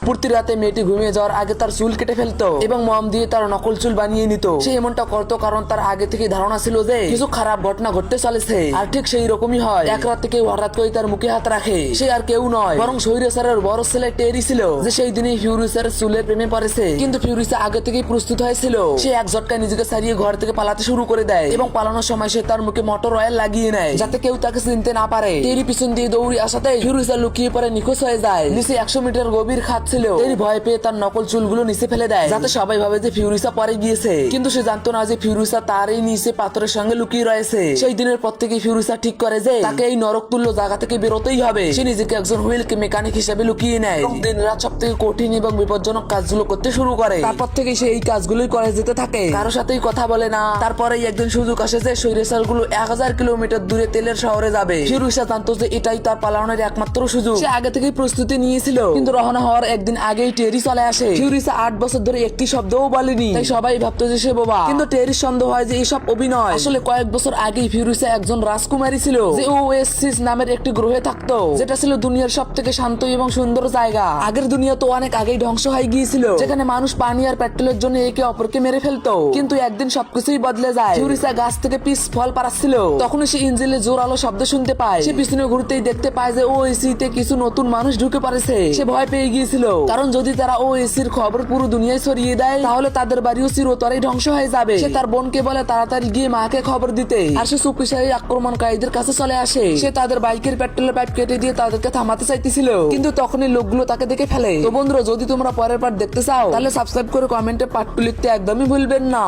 প্রতি রাতে মেয়েটি ঘুমিয়ে যাওয়ার আগে তার চুল কেটে ফেলতো এবং মম দিয়ে তার নকল চুল বানিয়ে নিত। সে এমনটা করতো কারণ তার আগে থেকে ধারণা ছিল যে কিছু খারাপ ঘটনা ঘটতে চলেছে। আর ঠিক সেই রকমই হয়। এক রাত থেকে হঠাৎ করে তার মুখে হাত রাখে। সে আর কেউ নয় বরং শৈরেসারের বড় ছেলে টেরি ছিল, যে সেই দিনে ফিউরিসার চুলের প্রেমে পড়েছে। কিন্তু ফিউরিসা আগে থেকেই প্রস্তুত হয়েছিল। সে এক ঝটকায় নিজেকে ছাড়িয়ে ঘর থেকে পালাতে শুরু করে দেয় এবং পালানোর সময় সে তার মুখে মোটর অয়েল লাগিয়ে নেয় যাতে কেউ তাকে চিনতে না পারে। টেরি পিছন দিয়ে দৌড়ে আসাতে ফিউরিসা লুকিয়ে পড়ে নিখোঁজ হয়ে যায়। নিচে 100 মিটার গভীর খাদ ছিল। টেরি ভয় পেয়ে তার নকল চুলগুলো নিচে ফেলে দেয় যাতে সবাই ভাবে যে ফিউরিসা পরে গিয়েছে। কিন্তু সে জানতো না যে ফিউরিসা তারই নিচে পাথরের সঙ্গে লুকিয়ে রয়েছে। সেই দিনের পর থেকে ফিউরিসা ঠিক করে যে তাকে এই নরক তুল্য জায়গা থেকে বেরোতেই হবে। সে নিজেকে একজন হুইল মেকানিক হিসেবে লুকিয়ে নেয় এবং দিন রাত সব থেকে কঠিন এবং বিপজ্জনক কাজগুলো করতে শুরু করে। তারপর থেকে সে এই কাজগুলোই করে যেতে থাকে, কারোর সাথেই কথা বলে না। তারপরেই একদিন সুযোগ আসে যে শৈরেসার গুলো 1000 কিলোমিটার দূরে তেলের শহরে যাবে। ফিউরিসা জানতো যে এটাই তার পালানোর একমাত্র সুযোগ। সে আগে থেকেই প্রস্তুতি নিয়েছিল। কিন্তু রওনা হওয়ার একদিন আগেই টেরি চলে আসে। ফিউরিসা 8 বছর ধরে একটি শব্দও বলেনি, তাই সবাই ভাবতো যে সে বোবা। কিন্তু টেরির সন্দেহ হয় যে এসব অভিনয়। আসলে কয়েক বছর আগেই ফিউরিসা একজন রাজকুমারী ছিল যে ওএসিস নামের একটি গ্রহে থাকতো, যেটা ছিল দুনিয়ার সব থেকে শান্ত এবং সুন্দর জায়গা। আগের দুনিয়া তো অনেক আগেই ধ্বংস হয়ে গিয়েছিল, যেখানে মানুষ পানি আর পেট্রোলের জন্য একে অপরকে মেরে ফেলতো। কিন্তু একদিন সবকিছুই বদলে যায়। ফিউরিসা গাছ থেকে পিস ফল পাড়াচ্ছিল, তখনই সে ইঞ্জিলে জোরালো শব্দ শুনতে পায়। সে পিছনে ঘুরতেই দেখতে পায় যে ওএসিতে কিছু নতুন মানুষ ঢুকে পড়েছে। সে ভয় পেয়ে গিয়েছিল, কারণ যদি তারা ওএসির খবর পুরো দুনিয়ায় ছড়িয়ে দেয় তাহলে তাদের বাড়িও চিরতরেই ধ্বংস হয়ে যাবে। সে তার বোনকে বলে তাড়াতাড়ি গিয়ে মাকে খবর দিতে। আর সে চুপিসারে আক্রমণকারীদের কাছে চলে আসে। সে তাদের বাইকের পেট্রোলের পাইপ কেটে দিয়ে তাদেরকে থামাতে চাইতেছিল, কিন্তু তখনই লোকগুলো তাকে দেখে ফেলে। তো বন্ধুরা, যদি তোমরা পরের পার্ট দেখতে চাও তাহলে সাবস্ক্রাইব করে কমেন্টে পার্ট 2 লিখতে একদমই ভুলবেন না।